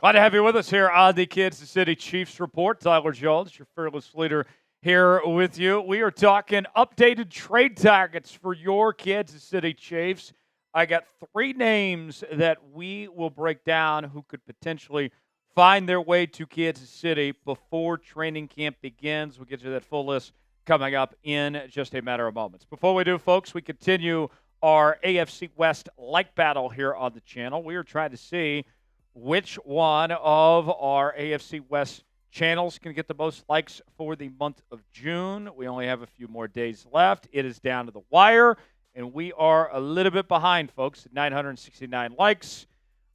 Glad to have you with us here on the Kansas City Chiefs Report. Tyler Jones, your fearless leader, here with you. We are talking updated trade targets for your Kansas City Chiefs. I got three names that we will break down who could potentially find their way to Kansas City before training camp begins. We'll get you that full list coming up in just a matter of moments. Before we do, folks, we continue our AFC West Like Battle here on the channel. We are trying to see which one of our AFC West channels can get the most likes for the month of June. We only have a few more days left. It is down to the wire, and we are a little bit behind, folks, at 969 likes.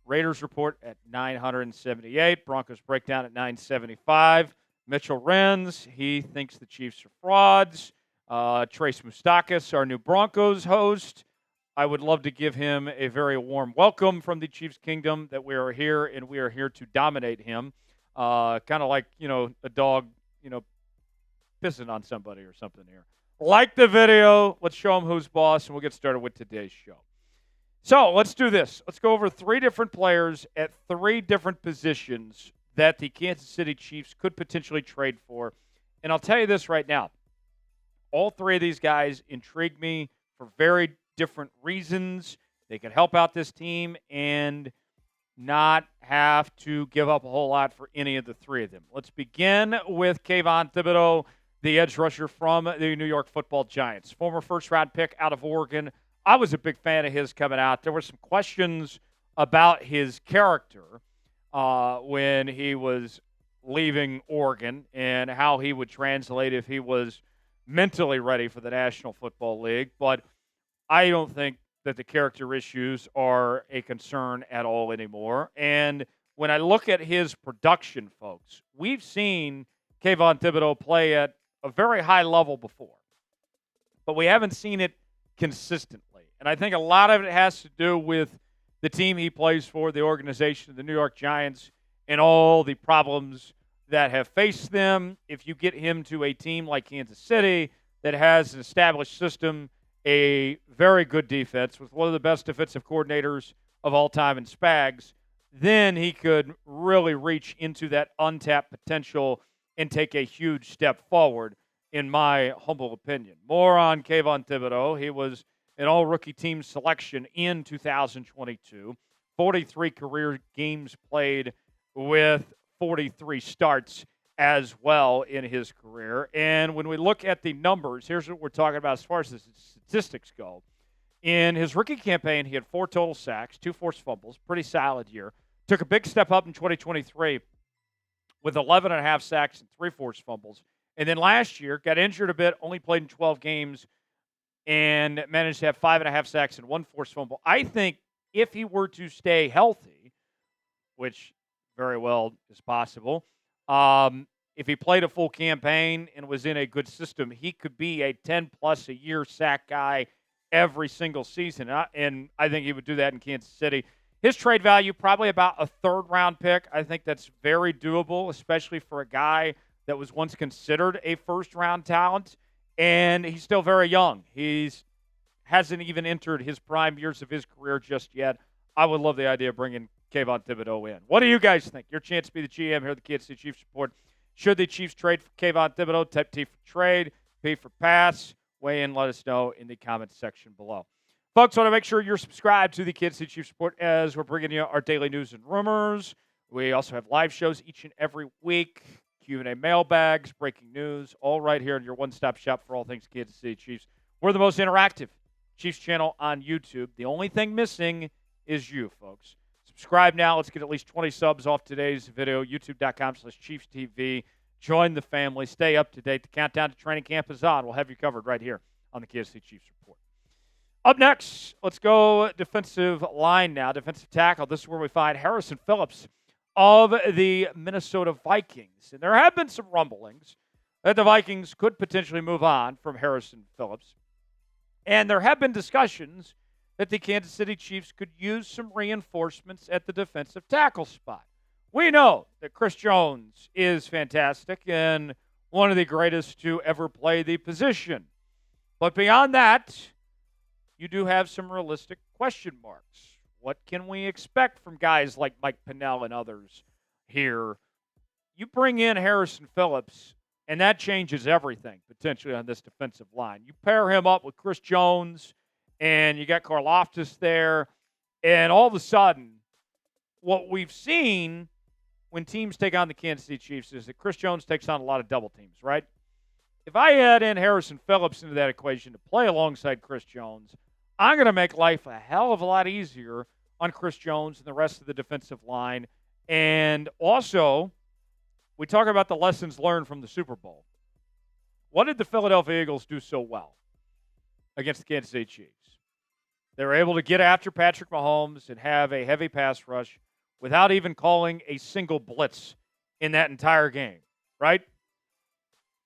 Raiders report at 978. Broncos breakdown at 975. Mitchell Renz, he thinks the Chiefs are frauds. Trace Moustakis, our new Broncos host, I would love to give him a very warm welcome from the Chiefs Kingdom that we are here, and we are here to dominate him. Kind of like, a dog, pissing on somebody or something here. Like the video. Let's show him who's boss, and we'll get started with today's show. So let's do this. Let's go over three different players at three different positions that the Kansas City Chiefs could potentially trade for. And I'll tell you this right now. All three of these guys intrigue me for very different reasons. They could help out this team and not have to give up a whole lot for any of the three of them. Let's begin with Kayvon Thibodeaux, the edge rusher from the New York Football Giants. Former first-round pick out of Oregon. I was a big fan of his coming out. There were some questions about his character when he was leaving Oregon and how he would translate if he was mentally ready for the National Football League. But I don't think that the character issues are a concern at all anymore. And when I look at his production, folks, we've seen Kayvon Thibodeaux play at a very high level before, but we haven't seen it consistently. And I think a lot of it has to do with the team he plays for, the organization, the New York Giants, and all the problems that have faced them. If you get him to a team like Kansas City that has an established system, a very good defense with one of the best defensive coordinators of all time in Spags, then he could really reach into that untapped potential and take a huge step forward, in my humble opinion. More on Kayvon Thibodeaux. He was an all-rookie team selection in 2022. 43 career games played with 43 starts as well in his career. And when we look at the numbers, here's what we're talking about as far as the statistics go. In his rookie campaign, he had 4 total sacks, 2 forced fumbles, pretty solid year. Took a big step up in 2023 with 11 and a half sacks and 3 forced fumbles. And then last year, got injured a bit, only played in 12 games, and managed to have 5.5 sacks and 1 forced fumble. I think if he were to stay healthy, which very well is possible, if he played a full campaign and was in a good system, he could be a 10-plus a year sack guy every single season. And I think he would do that in Kansas City. His trade value, probably about a third-round pick. I think that's very doable, especially for a guy that was once considered a first-round talent. And he's still very young. He hasn't even entered his prime years of his career just yet. I would love the idea of bringing Kayvon Thibodeaux in. What do you guys think? Your chance to be the GM here at the Kansas City Chiefs Report. Should the Chiefs trade for Kayvon Thibodeaux? Type T for trade, P for pass. Weigh in, let us know in the comments section below. Folks, want to make sure you're subscribed to the Kansas City Chiefs Report as we're bringing you our daily news and rumors. We also have live shows each and every week, Q&A mailbags, breaking news, all right here in your one-stop shop for all things Kansas City Chiefs. We're the most interactive Chiefs channel on YouTube. The only thing missing is you, folks. Subscribe now. Let's get at least 20 subs off today's video, youtube.com/ChiefsTV. Join the family. Stay up to date. The countdown to training camp is on. We'll have you covered right here on the Kansas City Chiefs Report. Up next, let's go defensive line now, defensive tackle. This is where we find Harrison Phillips of the Minnesota Vikings. And there have been some rumblings that the Vikings could potentially move on from Harrison Phillips. And there have been discussions that the Kansas City Chiefs could use some reinforcements at the defensive tackle spot. We know that Chris Jones is fantastic and one of the greatest to ever play the position. But beyond that, you do have some realistic question marks. What can we expect from guys like Mike Pennell and others here. You bring in Harrison Phillips, and that changes everything potentially on this defensive line. You pair him up with Chris Jones, and you got Karlaftis there, and all of a sudden, what we've seen when teams take on the Kansas City Chiefs is that Chris Jones takes on a lot of double teams, right? If I add in Harrison Phillips into that equation to play alongside Chris Jones, I'm going to make life a hell of a lot easier on Chris Jones and the rest of the defensive line. And also, we talk about the lessons learned from the Super Bowl. What did the Philadelphia Eagles do so well against the Kansas City Chiefs? They were able to get after Patrick Mahomes and have a heavy pass rush without even calling a single blitz in that entire game, right?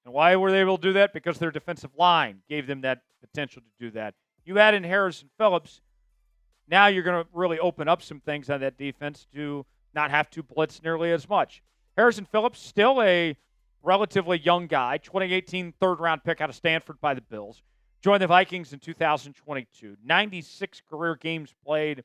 And why were they able to do that? Because their defensive line gave them that potential to do that. You add in Harrison Phillips, now you're going to really open up some things on that defense to not have to blitz nearly as much. Harrison Phillips, still a relatively young guy, 2018 third-round pick out of Stanford by the Bills. Joined the Vikings in 2022. 96 career games played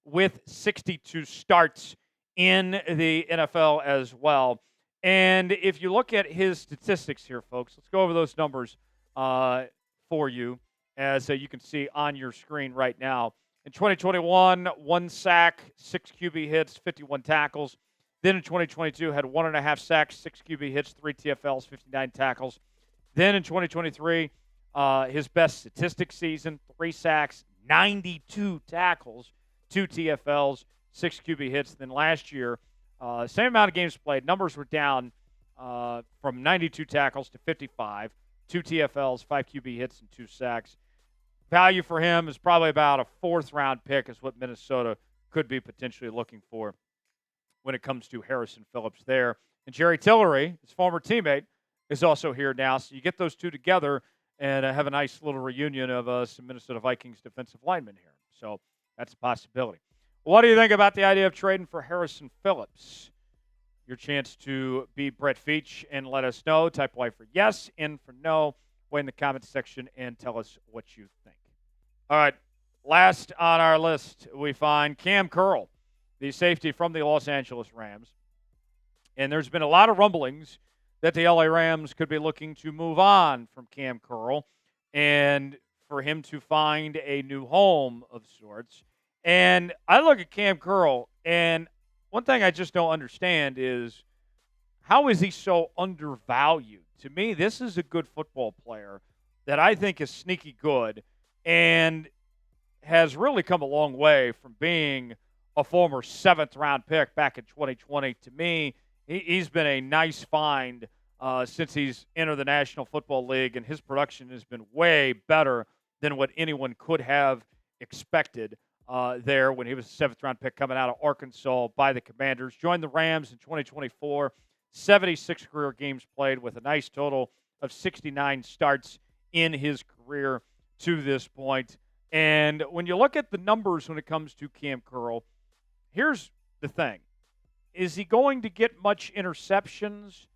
with 62 starts in the NFL as well. And if you look at his statistics here, folks, let's go over those numbers for you as you can see on your screen right now. In 2021, 1 sack, 6 QB hits, 51 tackles. Then in 2022, had 1.5 sacks, 6 QB hits, 3 TFLs, 59 tackles. Then in 2023, his best statistic season, 3 sacks, 92 tackles, 2 TFLs, 6 QB hits. Then last year, same amount of games played. Numbers were down from 92 tackles to 55, 2 TFLs, 5 QB hits, and 2 sacks. Value for him is probably about a 4th-round pick is what Minnesota could be potentially looking for when it comes to Harrison Phillips there. And Jerry Tillery, his former teammate, is also here now. So you get those two together and have a nice little reunion of some Minnesota Vikings defensive linemen here. So that's a possibility. What do you think about the idea of trading for Harrison Phillips? Your chance to be Brett Veach and let us know. Type Y for yes, N for no. Way in the comments section and tell us what you think. All right, last on our list, we find Cam Curl, the safety from the Los Angeles Rams. And there's been a lot of rumblings that the LA Rams could be looking to move on from Cam Curl and for him to find a new home of sorts. And I look at Cam Curl, and one thing I just don't understand is how is he so undervalued? To me, this is a good football player that I think is sneaky good and has really come a long way from being a former 7th-round pick back in 2020. To me, he's been a nice find since he's entered the National Football League, and his production has been way better than what anyone could have expected there when he was a 7th-round pick coming out of Arkansas by the Commanders. Joined the Rams in 2024, 76 career games played with a nice total of 69 starts in his career to this point. And when you look at the numbers when it comes to Cam Curl, here's the thing. Is he going to get much interceptions?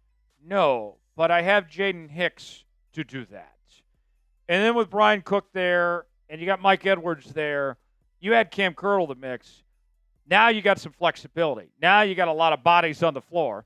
No, but I have Jaden Hicks to do that. And then with Brian Cook there, and you got Mike Edwards there, you add Cam Curl to the mix. Now you got some flexibility. Now you got a lot of bodies on the floor,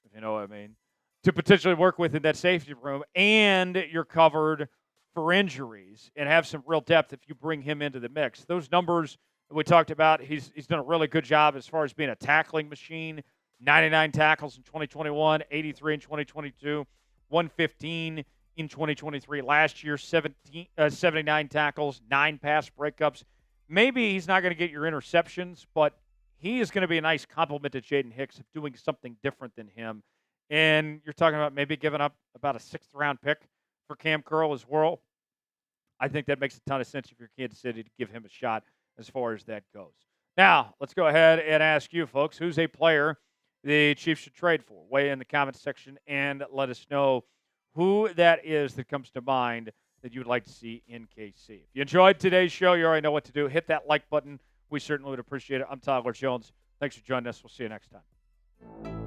if you know what I mean, to potentially work with in that safety room, and you're covered for injuries and have some real depth if you bring him into the mix. Those numbers we talked about, he's done a really good job as far as being a tackling machine. 99 tackles in 2021, 83 in 2022, 115 in 2023. Last year, 79 tackles, 9 pass breakups. Maybe he's not going to get your interceptions, but he is going to be a nice compliment to Jaden Hicks of doing something different than him. And you're talking about maybe giving up about a 6th-round pick for Cam Curl as well. I think that makes a ton of sense if you're Kansas City to give him a shot as far as that goes. Now, let's go ahead and ask you folks, who's a player the Chiefs should trade for? Weigh in the comments section and let us know who that is that comes to mind that you would like to see in KC. If you enjoyed today's show, you already know what to do. Hit that like button. We certainly would appreciate it. I'm Tyler Jones. Thanks for joining us. We'll see you next time.